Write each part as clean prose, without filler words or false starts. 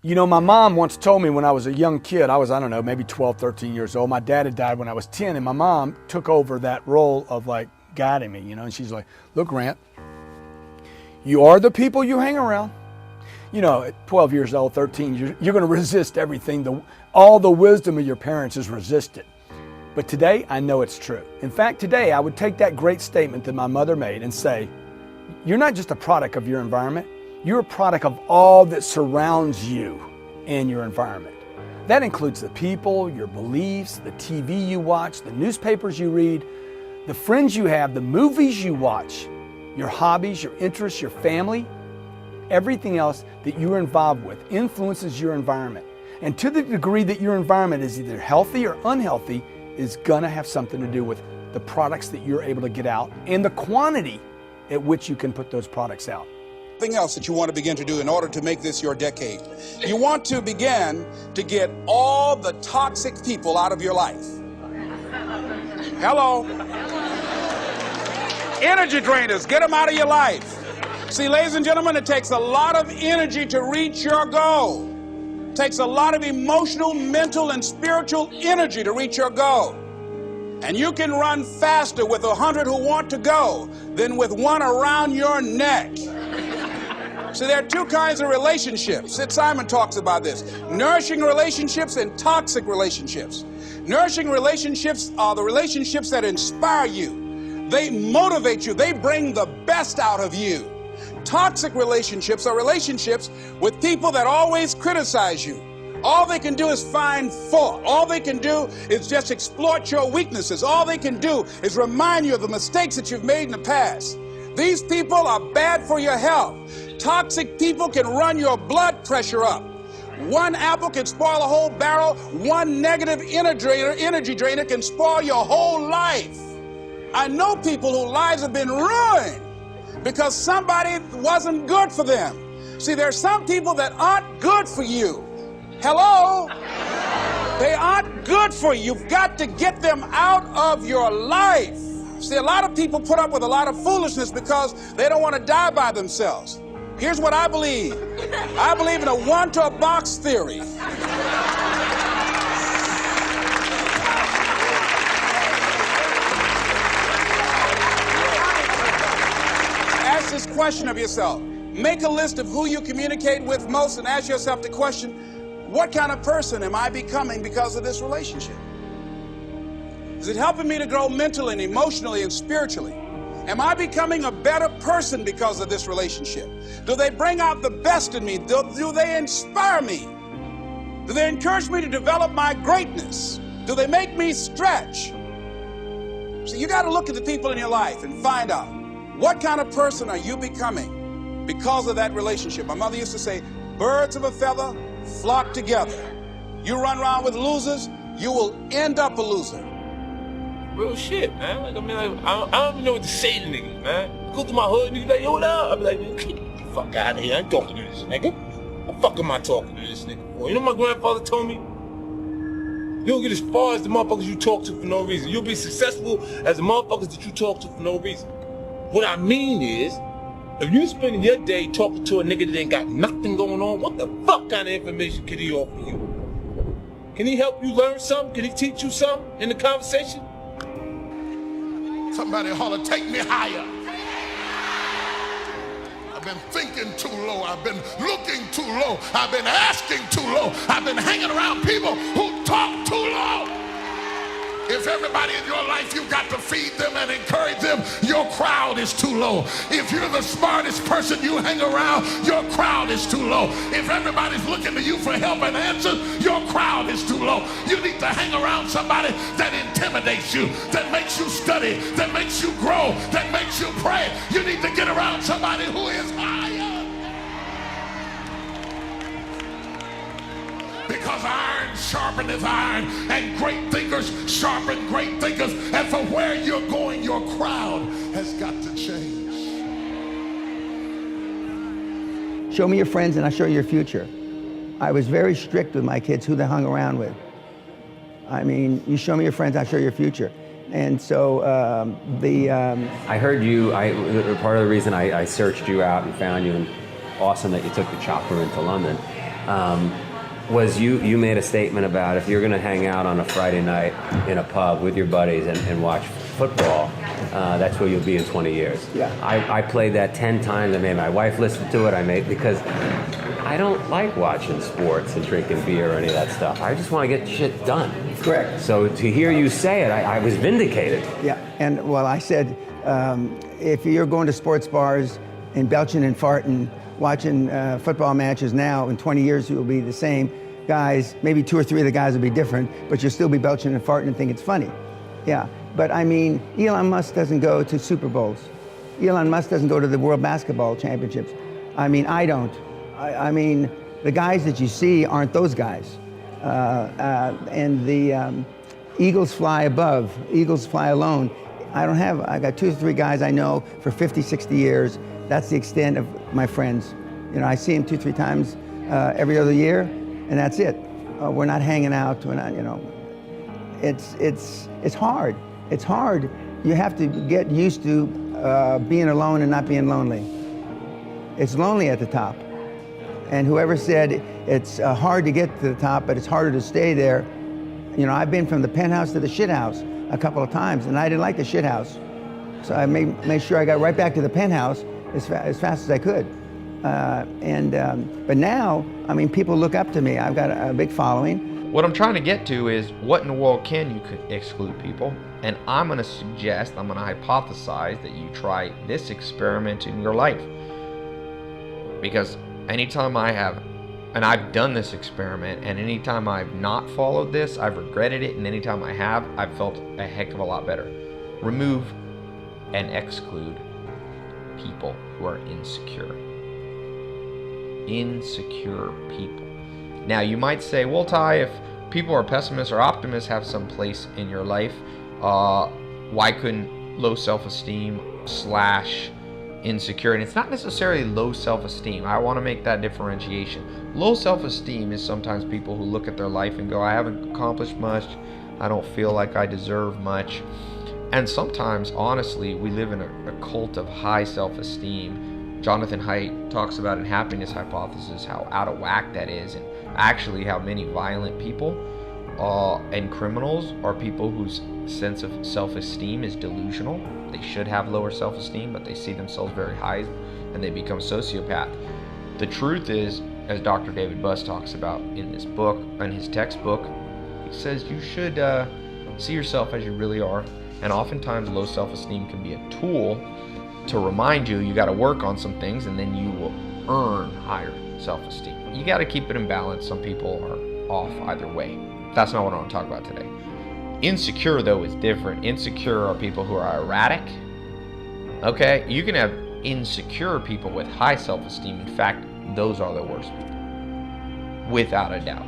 You know, my mom once told me when I was a young kid, I don't know, maybe 12, 13 years old. My dad had died when I was 10, and my mom took over that role of like guiding me, you know, and she's like, look, Grant, you are the people you hang around. You know, at 12 years old, 13, you're going to resist everything. All the wisdom of your parents is resisted. But today, I know it's true. In fact, today, I would take that great statement that my mother made and say, you're not just a product of your environment, you're a product of all that surrounds you and your environment. That includes the people, your beliefs, the TV you watch, the newspapers you read, the friends you have, the movies you watch, your hobbies, your interests, your family. Everything else that you're involved with influences your environment. And to the degree that your environment is either healthy or unhealthy, is gonna have something to do with the products that you're able to get out and the quantity at which you can put those products out. Something else that you want to begin to do in order to make this your decade. You want to begin to get all the toxic people out of your life. Hello. Energy drainers, get them out of your life. See, ladies and gentlemen, it takes a lot of energy to reach your goal. It takes a lot of emotional, mental, and spiritual energy to reach your goal. And you can run faster with 100 who want to go than with one around your neck. So there are two kinds of relationships. Sid Simon talks about this. Nourishing relationships and toxic relationships. Nourishing relationships are the relationships that inspire you. They motivate you. They bring the best out of you. Toxic relationships are relationships with people that always criticize you. All they can do is find fault. All they can do is just exploit your weaknesses. All they can do is remind you of the mistakes that you've made in the past. These people are bad for your health. Toxic people can run your blood pressure up. One apple can spoil a whole barrel. One negative energy drainer can spoil your whole life. I know people whose lives have been ruined because somebody wasn't good for them. See, there are some people that aren't good for you. Hello? They aren't good for you. You've got to get them out of your life. See, a lot of people put up with a lot of foolishness because they don't want to die by themselves. Here's what I believe. I believe in a one-to-a-box theory. Ask this question of yourself. Make a list of who you communicate with most and ask yourself the question, what kind of person am I becoming because of this relationship? Is it helping me to grow mentally and emotionally and spiritually? Am I becoming a better person because of this relationship? Do they bring out the best in me? Do they inspire me? Do they encourage me to develop my greatness? Do they make me stretch? So you got to look at the people in your life and find out what kind of person are you becoming because of that relationship. My mother used to say, birds of a feather flock together. You run around with losers, you will end up a loser. Real shit, man. Like, I mean, I don't even know what to say to niggas, man. Go to my hood, niggas like, yo, what up? I be like, man, get the fuck out of here. I ain't talking to this nigga. What the fuck am I talking to this nigga for? You know what my grandfather told me? You don't get as far as the motherfuckers you talk to for no reason. You'll be successful as the motherfuckers that you talk to for no reason. What I mean is, if you spending your day talking to a nigga that ain't got nothing going on, what the fuck kind of information can he offer you? Can he help you learn something? Can he teach you something in the conversation? Somebody holler, take me higher. I've been thinking too low. I've been looking too low. I've been asking too low. I've been hanging around people who talk too low. If everybody in your life, you've got to feed them and encourage them, your crowd is too low. If you're the smartest person you hang around, your crowd is too low. If everybody's looking to you for help and answers, your crowd is too low. You need to hang around somebody that intimidates you, that makes you study, that makes you grow, that makes you pray. You need to get around somebody who is higher. Because iron sharpeneth iron, and great thinkers sharpen great thinkers. And for where you're going, your crowd has got to change. Show me your friends and I'll show you your future. I was very strict with my kids, who they hung around with. I mean, you show me your friends, I'll show you your future. And so I heard you, part of the reason I searched you out and found you, and awesome that you took the chopper into London. was you made a statement about if you're going to hang out on a Friday night in a pub with your buddies and watch football, that's where you'll be in 20 years. Yeah. I played that 10 times. I made my wife listen to it. Because I don't like watching sports and drinking beer or any of that stuff. I just want to get shit done. Correct. So to hear you say it, I was vindicated. Yeah, and well, I said, if you're going to sports bars and belching and farting, watching football matches now, in 20 years you'll be the same guys. Maybe 2 or 3 of the guys will be different, but you'll still be belching and farting and think it's funny. Yeah, but I mean, Elon Musk doesn't go to Super Bowls. Elon Musk doesn't go to the World Basketball Championships. I mean, I don't. I mean, the guys that you see aren't those guys. And the eagles fly above, eagles fly alone. I got 2 or 3 guys I know for 50, 60 years. That's the extent of my friends. You know, I see them 2, 3 times every other year, and that's it. We're not hanging out. We're not, you know. It's hard. It's hard. You have to get used to being alone and not being lonely. It's lonely at the top. And whoever said it's hard to get to the top, but it's harder to stay there. You know, I've been from the penthouse to the shit house a couple of times, and I didn't like the shit house. So I made sure I got right back to the penthouse as fast as I could. But now, I mean, people look up to me. I've got a big following. What I'm trying to get to is, what in the world can you exclude people? And I'm going to suggest, I'm going to hypothesize that you try this experiment in your life. Because anytime I have, and I've done this experiment, and anytime I've not followed this, I've regretted it, and anytime I have, I've felt a heck of a lot better. Remove and exclude people who are insecure. Insecure people. Now you might say, well, Ty, if people are pessimists or optimists have some place in your life, why couldn't low self-esteem / insecure? And it's not necessarily low self-esteem. I want to make that differentiation. Low self-esteem is sometimes people who look at their life and go, I haven't accomplished much. I don't feel like I deserve much. And sometimes, honestly, we live in a cult of high self-esteem. Jonathan Haidt talks about in Happiness Hypothesis how out of whack that is, and actually how many violent people and criminals are people whose sense of self-esteem is delusional. They should have lower self-esteem, but they see themselves very high and they become sociopath. The truth is, as Dr. David Buss talks about in this book, in his textbook, he says you should see yourself as you really are. And oftentimes low self-esteem can be a tool to remind you got to work on some things, and then you will earn higher self-esteem. You got to keep it in balance. Some people are off either way. That's not what I want to talk about today. Insecure, though, is different. Insecure are people who are erratic. Okay? You can have insecure people with high self-esteem. In fact, those are the worst people. Without a doubt.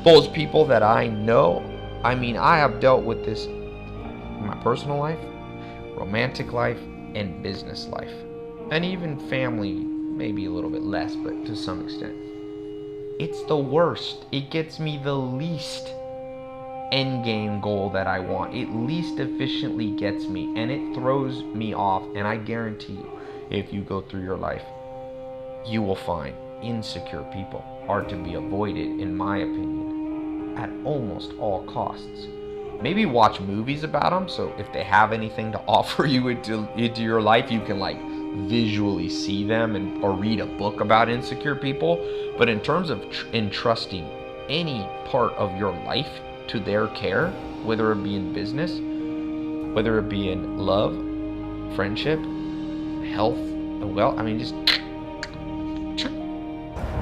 Those people that I know, I mean, I have dealt with this in my personal life, romantic life, and business life. And even family, maybe a little bit less, but to some extent. It's the worst. It gets me the least end game goal that I want. It least efficiently gets me, and it throws me off. And I guarantee you, if you go through your life, you will find insecure people are to be avoided, in my opinion, at almost all costs. Maybe watch movies about them, so if they have anything to offer you into your life, you can like visually see them, or read a book about insecure people. But in terms of entrusting any part of your life to their care, whether it be in business, whether it be in love, friendship, health, well, I mean, just...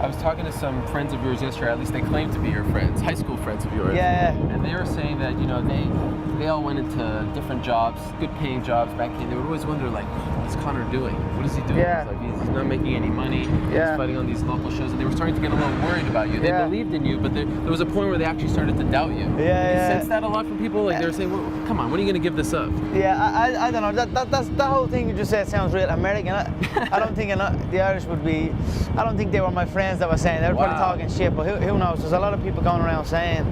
I was talking to some friends of yours yesterday, at least they claim to be your friends, high school friends of yours. Yeah. And they were saying that, you know, they all went into different jobs, good paying jobs back then. They would always wonder, like, what's Connor doing? What is he doing? Yeah. He's not making any money. Yeah. He's fighting on these local shows. And they were starting to get a little worried about you. They believed in you, but there was a point where they actually started to doubt you. Yeah. You sense that a lot from people? Like, they were saying, well, come on, when are you going to give this up? Yeah, I don't know. That's the whole thing you just said sounds real American. I don't think the Irish would be. I don't think they were my friends that were saying. They were probably talking shit, but who knows? There's a lot of people going around saying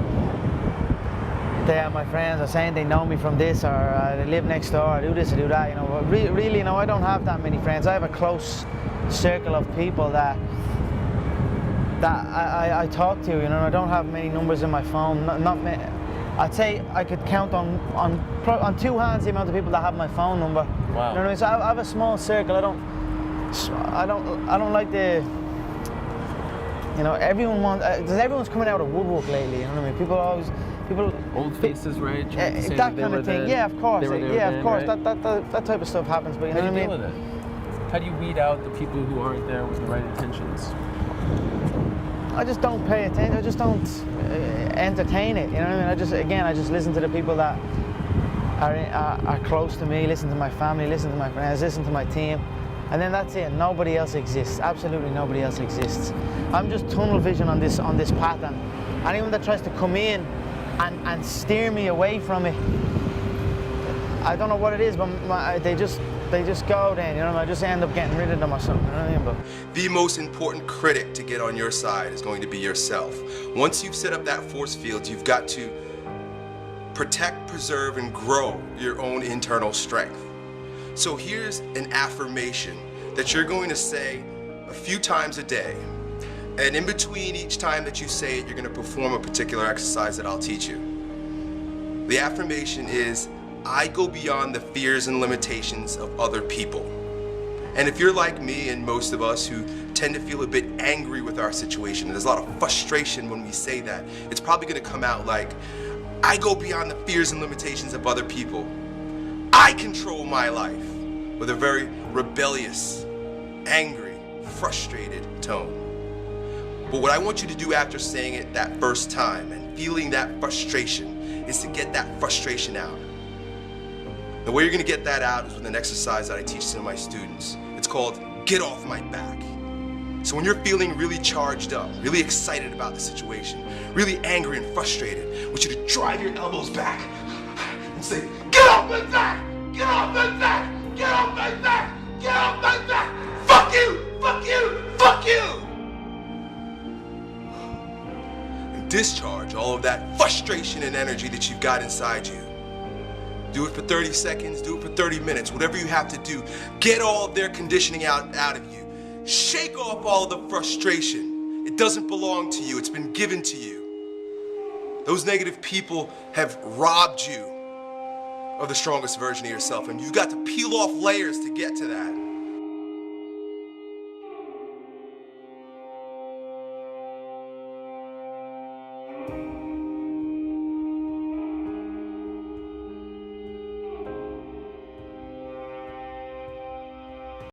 they are my friends, or saying they know me from this, or they live next door, or do this or do that. You know, but really, you know, I don't have that many friends. I have a close circle of people that that I talk to. You know, I don't have many numbers in my phone. Not many. I'd say I could count on 2 hands the amount of people that have my phone number. Wow. You know what I mean? So I have a small circle. I don't like the. You know, everyone's coming out of woodwork lately. You know what I mean? People. Old faces, right? That kind of thing. Yeah, of course. Of course. Right? That type of stuff happens. But you know How do you what I deal mean? with it? How do you weed out the people who aren't there with the right intentions? I just don't pay attention. I just don't entertain it. You know what I mean? I just listen to the people that are close to me. Listen to my family. Listen to my friends. Listen to my team, and then that's it. Nobody else exists. Absolutely nobody else exists. I'm just tunnel vision on this path, and anyone that tries to come in and steer me away from it, I don't know what it is, but they just go then, you know, I just end up getting rid of them or something, you know what I mean? But the most important critic to get on your side is going to be yourself. Once you've set up that force field, you've got to protect, preserve, and grow your own internal strength. So here's an affirmation that you're going to say a few times a day. And in between each time that you say it, you're going to perform a particular exercise that I'll teach you. The affirmation is, I go beyond the fears and limitations of other people. And if you're like me and most of us who tend to feel a bit angry with our situation, and there's a lot of frustration when we say that, it's probably going to come out like, I go beyond the fears and limitations of other people. I control my life, with a very rebellious, angry, frustrated tone. But what I want you to do after saying it that first time and feeling that frustration is to get that frustration out. The way you're gonna get that out is with an exercise that I teach to my students. It's called Get Off My Back. So when you're feeling really charged up, really excited about the situation, really angry and frustrated, I want you to drive your elbows back and say, get off my back! Get off my back! Get off my back! Get off my back! Fuck you! Fuck you! Fuck you! And discharge all of that frustration and energy that you've got inside you. Do it for 30 seconds, do it for 30 minutes, whatever you have to do. Get all of their conditioning out of you. Shake off all of the frustration. It doesn't belong to you, it's been given to you. Those negative people have robbed you of the strongest version of yourself, and you've got to peel off layers to get to that.